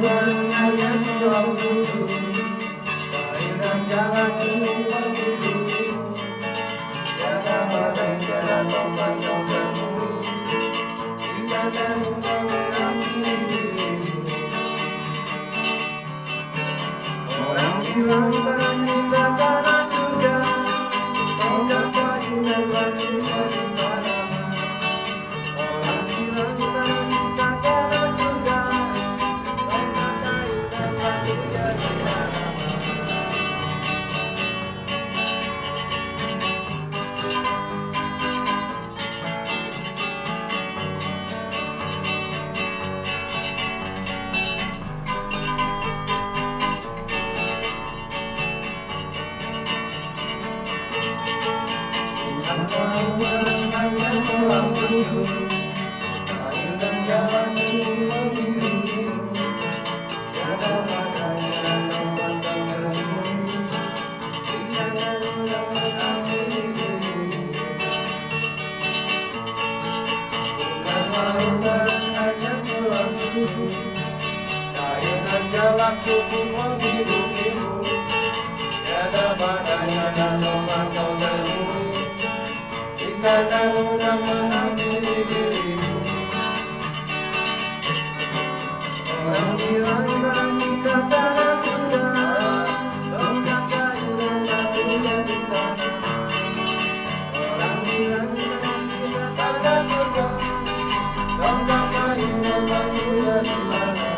hanya tuang susu, air dan jalan cumi begitu. Tiada badai, tiada topan yang temui, tiada undang mengampuni dirimu. Orang bilang kan kita tanah surga, kau dapat indah batu dari tanah. Orang bilang kan kita tanah surga, kau dapat indah batu dari tanah. Hanya tuang susu, air dan jalan cumi begitu. Tiada badai, tiada topan yang temui, tiada undang mengampuni dirimu. Bukan hanya tuang susu, air dan jalan cukup menghidupimu. Tiada badai, tiada topan kau temui, tiada undang mengampuni dirimu. Orang bilang kan kita tanah surga, kau dapat indah batu dari tanah. Orang bilang kan kita tanah surga, kau dapat indah batu dari tanah.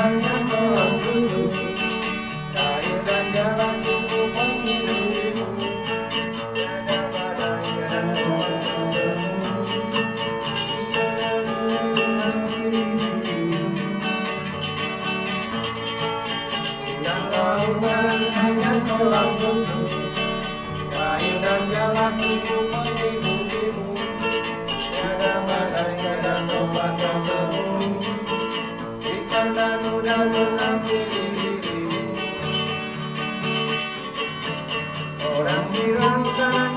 Hanya tuang susu, air dan jalan cukup menghidupimu. Tiada badai, tiada topan yang temui, tiada undang mengampuni dirimu. Yang lautan hanya tuang susu, air dan jalan cukup menghidupimu. Tiada badai, tiada topan yang temui, tiada undang mengampuni dirimu. Orang bilang kan